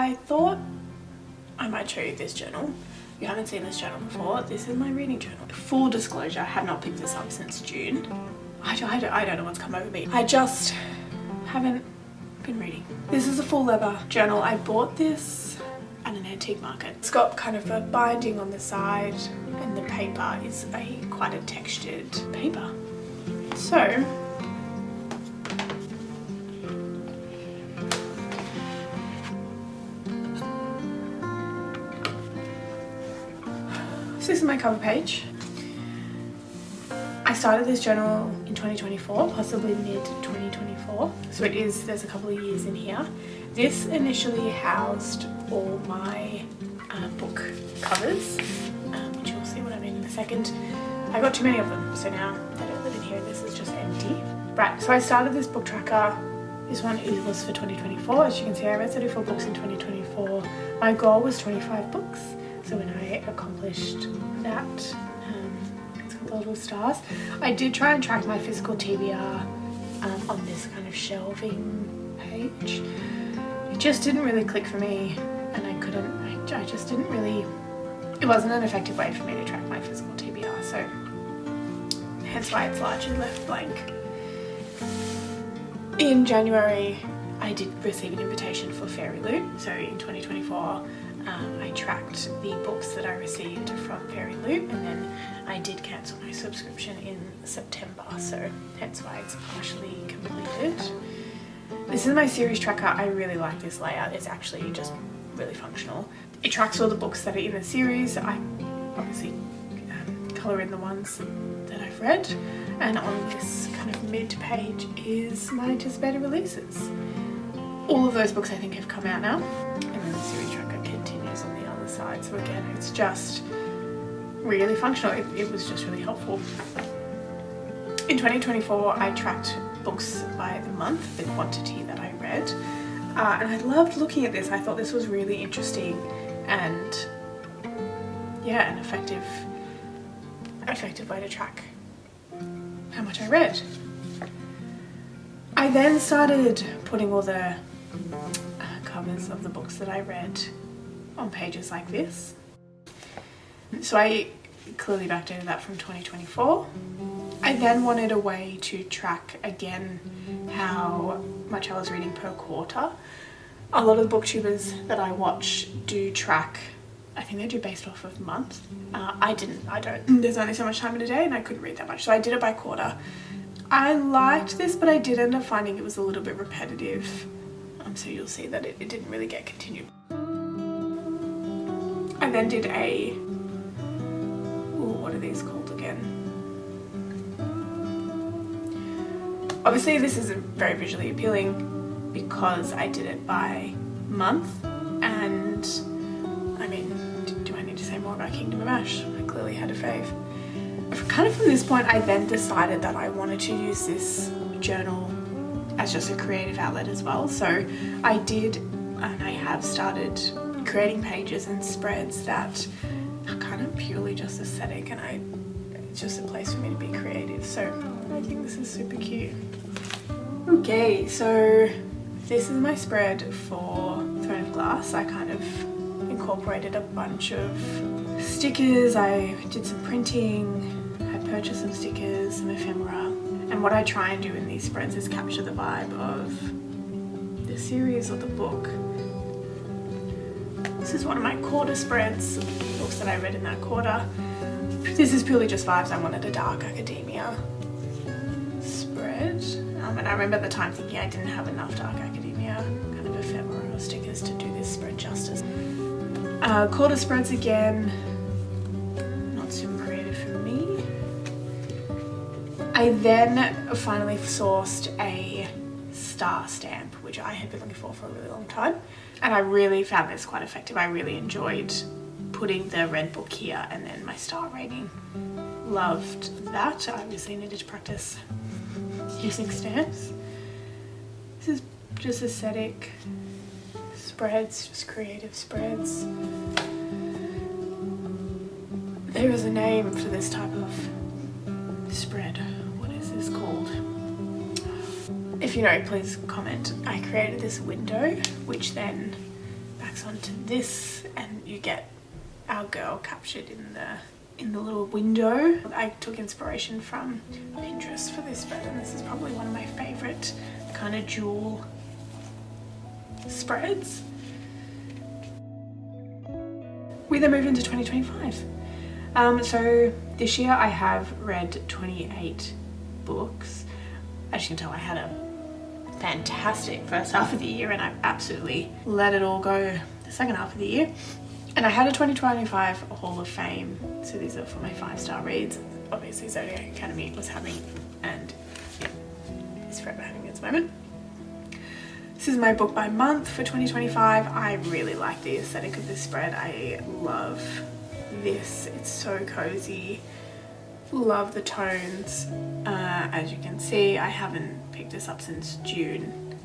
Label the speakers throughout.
Speaker 1: I thought I might show you this journal. If you haven't seen this journal before, this is my reading journal. Full disclosure, I have not picked this up since June. I don't know what's come over me. I just haven't been reading. This is a full leather journal. I bought this at an antique market. It's got kind of a binding on the side and the paper is quite a textured paper. So this is my cover page. I started this journal in 2024, possibly mid 2024. So there's a couple of years in here. This initially housed all my book covers, which you'll see what I mean in a second. I got too many of them, so now they don't live in here and this is just empty. Right, so I started this book tracker. This one was for 2024. As you can see, I read 34 books in 2024. My goal was 25 books. So when I accomplished that, it's got the little stars. I did try and track my physical TBR on this kind of shelving page. It just didn't really click for me, and I just didn't really, it wasn't an effective way for me to track my physical TBR, so hence why it's largely left blank. In January, I did receive an invitation for Fairy Loot, so in 2024, I tracked the books that I received from Fairy Loot, and then I did cancel my subscription in September, so hence why it's partially completed. This is my series tracker. I really like this layout. It's actually just really functional. It tracks all the books that are in the series. I obviously colour in the ones that I've read, and on this kind of mid page is my anticipated releases. All of those books I think have come out now, and then the series tracker continues on the other side. So again, it's just really functional. It was just really helpful. In 2024, I tracked books by the month, the quantity that I read, and I loved looking at this. I thought this was really interesting and yeah, an effective way to track how much I read. I then started putting all the covers of the books that I read on pages like this. So I clearly backdated that from 2024. I then wanted a way to track again how much I was reading per quarter. A lot of the booktubers that I watch do track, I think they do based off of month. I don't. There's only so much time in a day and I couldn't read that much, so I did it by quarter. I liked this, but I did end up finding it was a little bit repetitive. So you'll see that it didn't really get continued. I then did what are these called again? Obviously this isn't very visually appealing because I did it by month, and I mean, do I need to say more about Kingdom of Ash? I clearly had a fave. Kind of from this point, I then decided that I wanted to use this journal as just a creative outlet as well. So I did, and I have started creating pages and spreads that are kind of purely just aesthetic, and it's just a place for me to be creative. So I think this is super cute. Okay, so this is my spread for Throne of Glass. I kind of incorporated a bunch of stickers. I did some printing. I purchased some stickers, some ephemera. And what I try and do in these spreads is capture the vibe of the series or the book. This is one of my quarter spreads, books that I read in that quarter. This is purely just vibes. I wanted a dark academia spread. And I remember at the time thinking I didn't have enough dark academia kind of ephemera or stickers to do this spread justice. Quarter spreads again, not super creative for me. I then finally sourced a star stamp, which I had been looking for a really long time, and I really found this quite effective. I really enjoyed putting the red book here and then my star rating. Loved that. I obviously needed to practice using stamps. This is just aesthetic spreads, just creative spreads. There is a name for this type of spread. What is this called? If you know, please comment. I created this window which then backs onto this, and you get our girl captured in the little window. I took inspiration from Pinterest for this spread, and this is probably one of my favorite kind of jewel spreads. We then moved into 2025. So this year I have read 28 books. As you can tell, I had a fantastic first half of the year, and I absolutely let it all go the second half of the year. And I had a 2025 Hall of Fame, so these are for my 5-star reads. Obviously Zodiac Academy was having, and yeah, it's forever having its moment. This is my book by month for 2025. I really like the aesthetic of this spread. I love this, it's so cozy. Love the tones. As you can see, I haven't picked this up since June.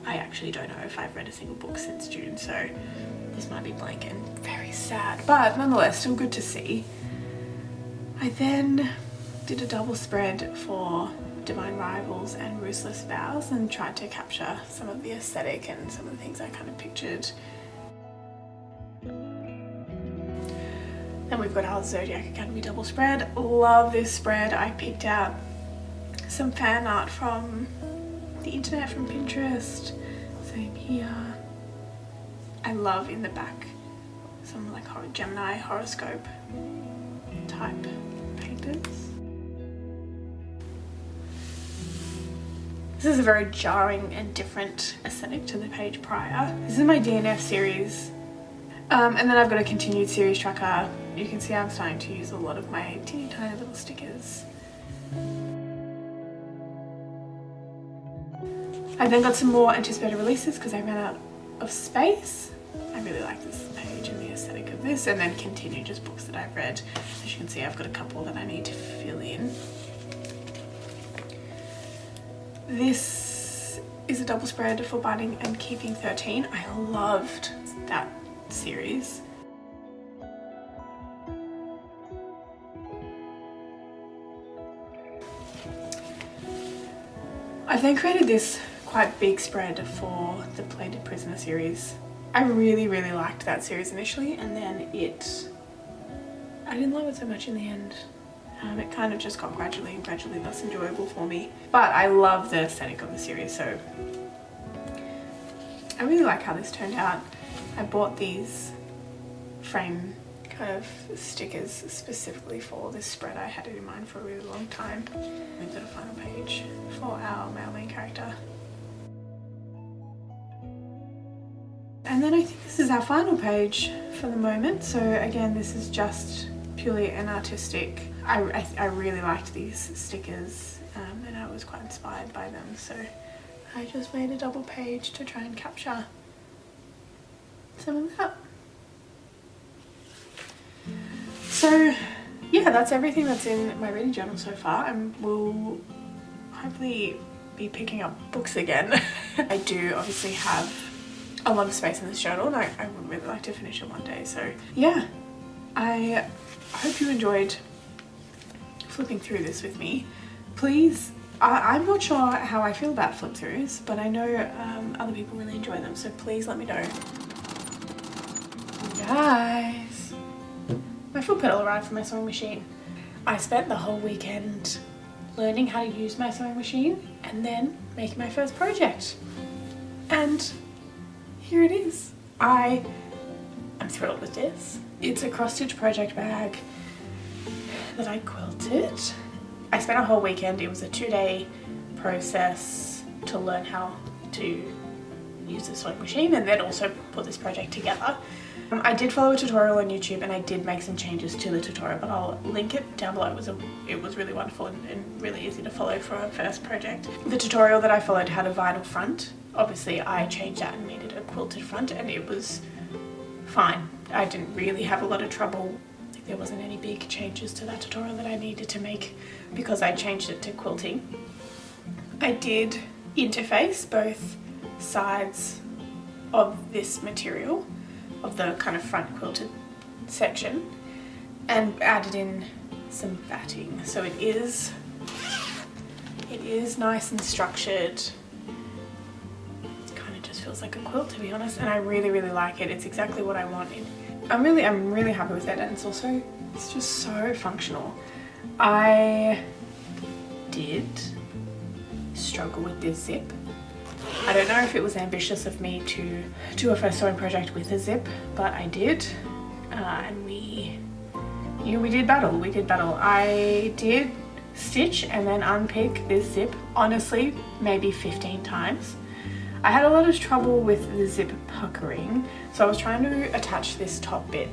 Speaker 1: I actually don't know if I've read a single book since June, so this might be blank and very sad, but nonetheless still good to see. I then did a double spread for Divine Rivals and Ruthless Vows and tried to capture some of the aesthetic and some of the things I kind of pictured. Then we've got our Zodiac Academy double spread. Love this spread. I picked out some fan art from the internet, from Pinterest. Same here. I love in the back some like Gemini horoscope type painters. This is a very jarring and different aesthetic to the page prior. This is my DNF series. And then I've got a continued series tracker. You can see I'm starting to use a lot of my teeny tiny little stickers. I then got some more anticipated releases because I ran out of space. I really like this page and the aesthetic of this, and then continue just books that I've read. As you can see, I've got a couple that I need to fill in. This is a double spread for Binding and Keeping 13. I loved that series. I've then created this quite big spread for the Plated Prisoner series. I really liked that series initially, and then I didn't love it so much in the end. It kind of just got gradually less enjoyable for me. But I love the aesthetic of the series, so I really like how this turned out. I bought these frame kind of stickers specifically for this spread. I had it in mind for a really long time. We've got a final page for our male main character. And then I think this is our final page for the moment. So again, this is just purely an artistic. I really liked these stickers and I was quite inspired by them. So I just made a double page to try and capture some of that. So yeah, that's everything that's in my reading journal so far, and we'll hopefully be picking up books again. I do obviously have a lot of space in this journal, and I would really like to finish it one day. So yeah, I hope you enjoyed flipping through this with me. Please, I'm not sure how I feel about flip throughs, but I know other people really enjoy them, so please let me know. Guys, my foot pedal arrived from my sewing machine. I spent the whole weekend learning how to use my sewing machine and then making my first project. And here it is. I'm thrilled with this. It's a cross-stitch project bag that I quilted. I spent a whole weekend. It was a 2-day process to learn how to use the sewing machine and then also put this project together. I did follow a tutorial on YouTube and I did make some changes to the tutorial, but I'll link it down below. It was really wonderful and really easy to follow for a first project. The tutorial that I followed had a vinyl front. Obviously I changed that and made it a quilted front, and it was fine. I didn't really have a lot of trouble. There wasn't any big changes to that tutorial that I needed to make because I changed it to quilting. I did interface both sides of this material, of the kind of front quilted section, and added in some batting. So it is nice and structured. It kind of just feels feels like a quilt, to be honest, and I really, really like it. It's exactly what I wanted. I'm really happy with it, and it's just so functional. I did struggle with this zip. I don't know if it was ambitious of me to do a first sewing project with a zip, but I did, and we did battle. I did stitch and then unpick this zip, honestly, maybe 15 times. I had a lot of trouble with the zip puckering, so I was trying to attach this top bit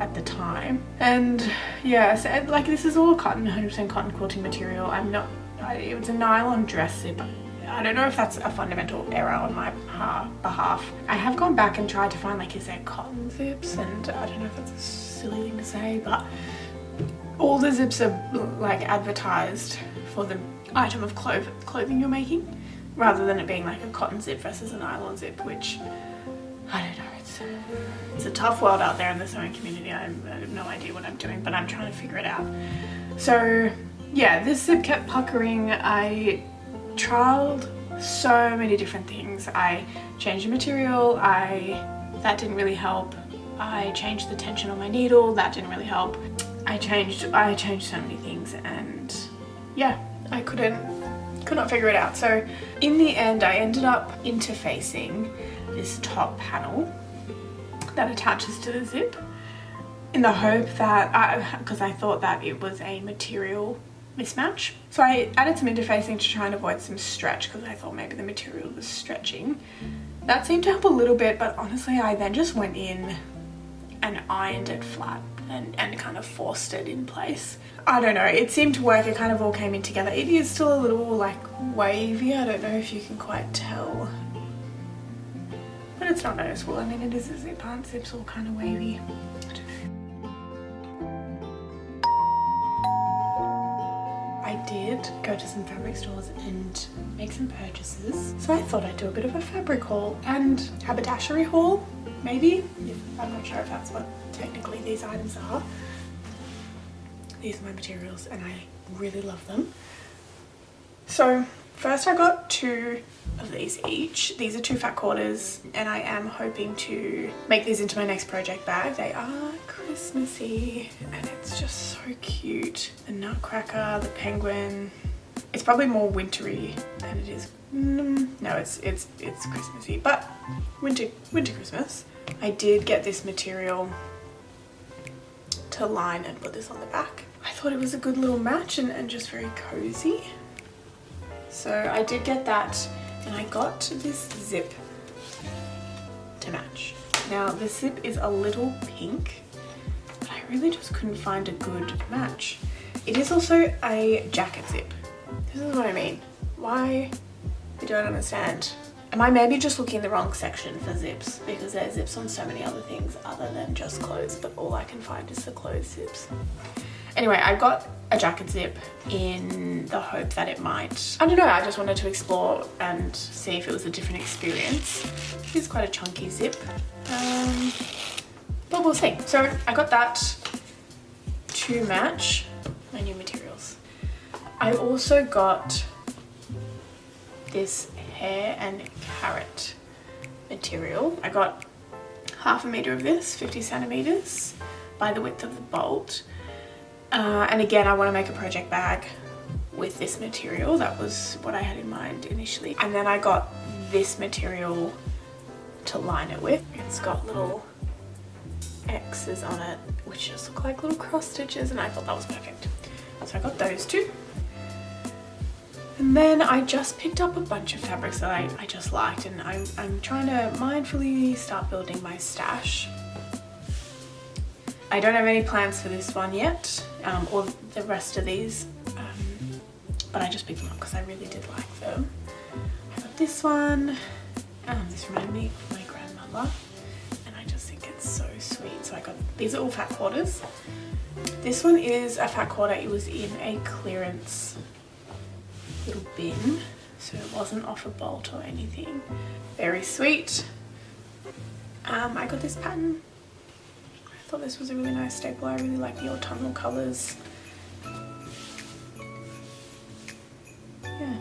Speaker 1: at the time, and yeah, so, like, this is all cotton, 100% cotton quilting material. It was a nylon dress zip. I don't know if that's a fundamental error on my behalf. I have gone back and tried to find, like, is there cotton zips, and I don't know if that's a silly thing to say, but all the zips are like advertised for the item of clothing you're making, rather than it being like a cotton zip versus a nylon zip, which, I don't know, it's a tough world out there in the sewing community. I have no idea what I'm doing, but I'm trying to figure it out. So yeah, this zip kept puckering. I trialed so many different things. I changed the material, that didn't really help. I changed the tension on my needle, that didn't really help. I changed so many things, and yeah, I could not figure it out. So in the end, I ended up interfacing this top panel that attaches to the zip, in the hope that, because I thought that it was a material mismatch. So I added some interfacing to try and avoid some stretch, because I thought maybe the material was stretching. That seemed to help a little bit, but honestly I then just went in and ironed it flat and kind of forced it in place. I don't know, it seemed to work. It kind of all came in together. It is still a little like wavy. I don't know if you can quite tell, but it's not noticeable. I mean, it is a zip, aren't zips all kind of wavy? I don't know. I did go to some fabric stores and make some purchases, so I thought I'd do a bit of a fabric haul and haberdashery haul, maybe. I'm not sure if that's what technically these items are. These are my materials and I really love them. So first I got 2 of these each. These are 2 fat quarters, and I am hoping to make these into my next project bag. They are Christmassy and it's just so cute. The nutcracker, the penguin. It's probably more wintry than it is. No, it's Christmassy, but winter Christmas. I did get this material to line and put this on the back. I thought it was a good little match and just very cozy. So I did get that, and I got this zip to match. Now the zip is a little pink, but I really just couldn't find a good match. It is also a jacket zip. This is what I mean. Why? I don't understand. Am I maybe just looking in the wrong section for zips? Because there's zips on so many other things other than just clothes, but all I can find is the clothes zips. Anyway, I got a jacket zip in the hope that it might, I don't know, I just wanted to explore and see if it was a different experience. It's quite a chunky zip, but we'll see. So I got that to match my new materials. I also got this hair and carrot material. I got 1/2 meter of this, 50 centimeters by the width of the bolt. And again, I want to make a project bag with this material. That was what I had in mind initially. And then I got this material to line it with. It's got little X's on it, which just look like little cross stitches, and I thought that was perfect. So I got those 2. And then I just picked up a bunch of fabrics that I just liked, and I'm trying to mindfully start building my stash. I don't have any plans for this one yet, or the rest of these, but I just picked them up because I really did like them. I got this one. This reminded me of my grandmother, and I just think it's so sweet. So I got, these are all fat quarters. This one is a fat quarter. It was in a clearance little bin, so it wasn't off a bolt or anything. Very sweet. I got this pattern. I thought this was a really nice staple. I really like the autumnal colours. Yeah.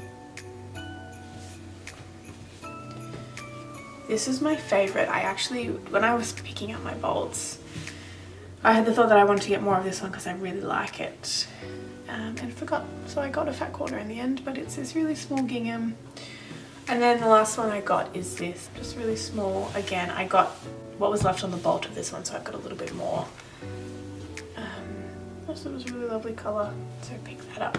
Speaker 1: This is my favorite. I actually, when I was picking out my bolts, I had the thought that I wanted to get more of this one because I really like it, and forgot, so I got a fat quarter in the end, but it's this really small gingham. And then the last one I got is this, just really small. Again, I got what was left on the bolt of this one, so I got a little bit more. Also, it was a really lovely colour, so I picked that up.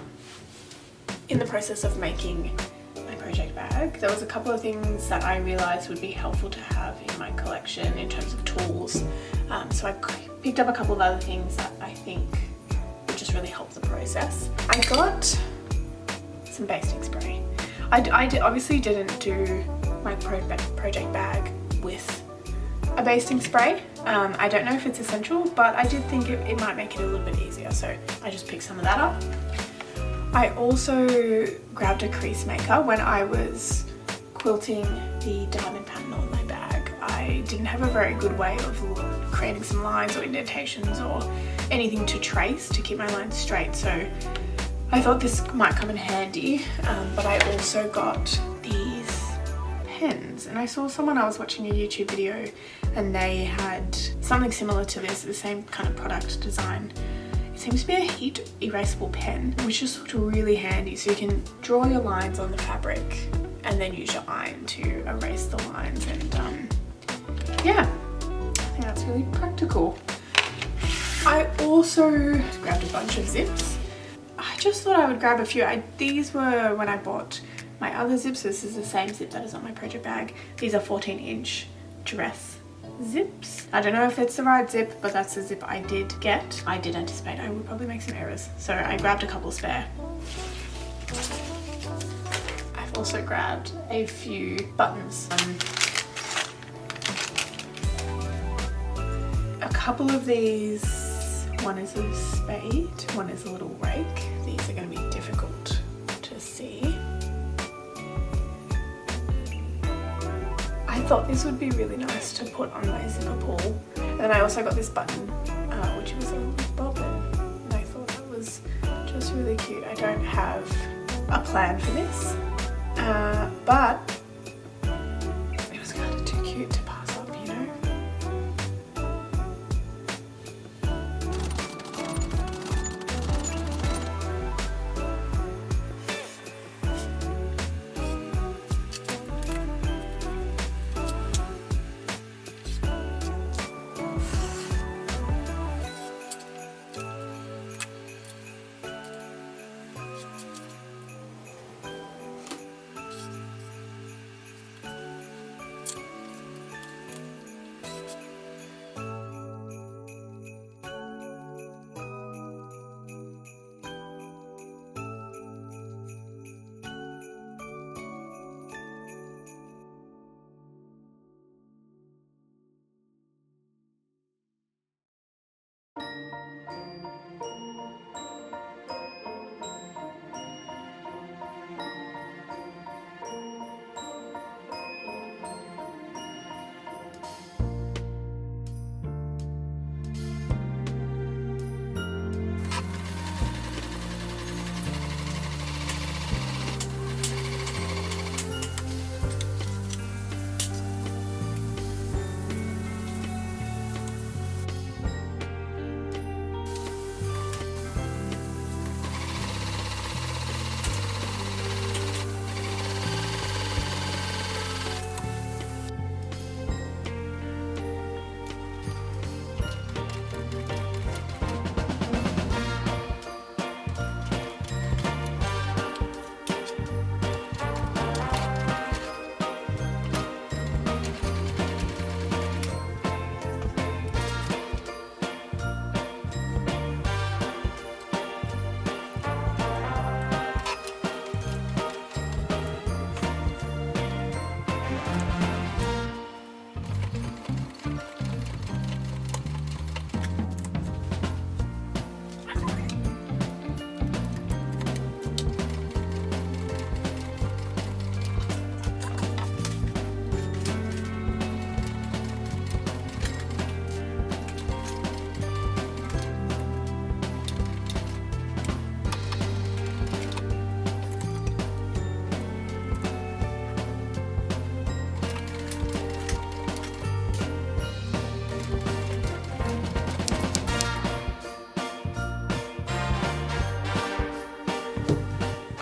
Speaker 1: In the process of making my project bag, there was a couple of things that I realised would be helpful to have in my collection in terms of tools. So I picked up a couple of other things that I think would just really help the process. I got some basting spray. I obviously didn't do my project bag with a basting spray. I don't know if it's essential, but I did think it might make it a little bit easier, so I just picked some of that up. I also grabbed a crease maker when I was quilting the diamond pattern on my bag. I didn't have a very good way of creating some lines or indentations or anything to trace to keep my lines straight, so I thought this might come in handy. But I also got these pens, and I saw someone, I was watching a YouTube video and they had something similar to this, the same kind of product design. It seems to be a heat erasable pen, which is sort of really handy, so you can draw your lines on the fabric and then use your iron to erase the lines, and yeah, I think that's really practical. I also grabbed a bunch of zips. I just thought I would grab a few. These were when I bought my other zips. This is the same zip that is on my project bag. These are 14-inch dress zips. I don't know if it's the right zip, but that's the zip I did get. I did anticipate I would probably make some errors, so I grabbed a couple spare. I've also grabbed a few buttons. A couple of these, one is a spade, one is a little rake. These are going to be difficult to see. I thought this would be really nice to put on my zipper pull. And then I also got this button, which was a little bobbin, and I thought that was just really cute. I don't have a plan for this, but it was kind of too cute to pass up, you know?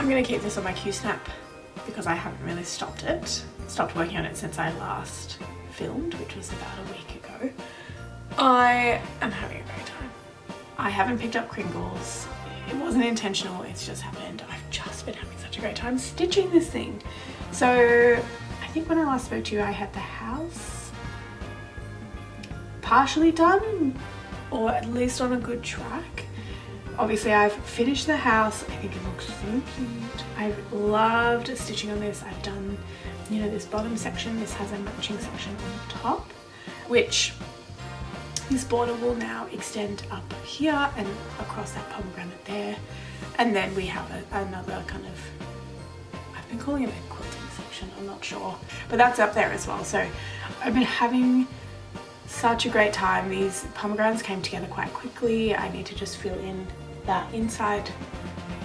Speaker 1: I'm gonna keep this on my Q-snap because I haven't really stopped working on it since I last filmed, which was about a week ago. I am having a great time. I haven't picked up crinkles. It wasn't intentional, it's just happened. I've just been having such a great time stitching this thing. So I think when I last spoke to you, I had the house partially done, or at least on a good track. Obviously I've finished the house. I think it looks so cute. I've loved stitching on this. I've done, you know, this bottom section. This has a matching section on the top, which this border will now extend up here and across that pomegranate there. And then we have another kind of, I've been calling it a quilting section, I'm not sure, but that's up there as well. So I've been having such a great time. These pomegranates came together quite quickly. I need to just fill in that inside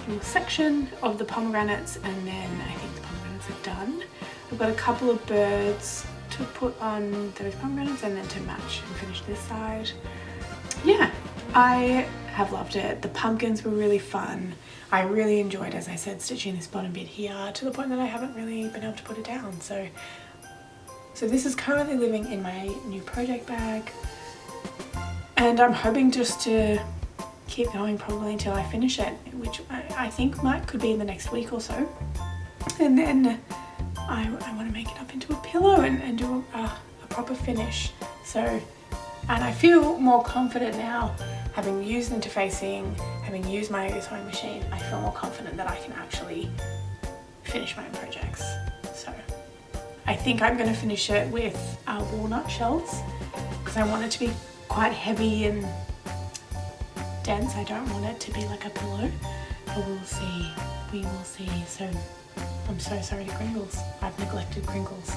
Speaker 1: little section of the pomegranates, and then I think the pomegranates are done. I've got a couple of birds to put on those pomegranates and then to match and finish this side. Yeah, I have loved it. The pumpkins were really fun. I really enjoyed, as I said, stitching this bottom bit here to the point that I haven't really been able to put it down. So this is currently living in my new project bag, and I'm hoping just to keep going probably until I finish it, which I think could be in the next week or so. And then I want to make it up into a pillow and do a proper finish. So, and I feel more confident now, having used interfacing, having used my sewing machine, I feel more confident that I can actually finish my projects. So I think I'm going to finish it with walnut shells because I want it to be quite heavy and dense. I don't want it to be like a pillow, but we'll see. We will see. So I'm so sorry to Crinkles. I've neglected Crinkles.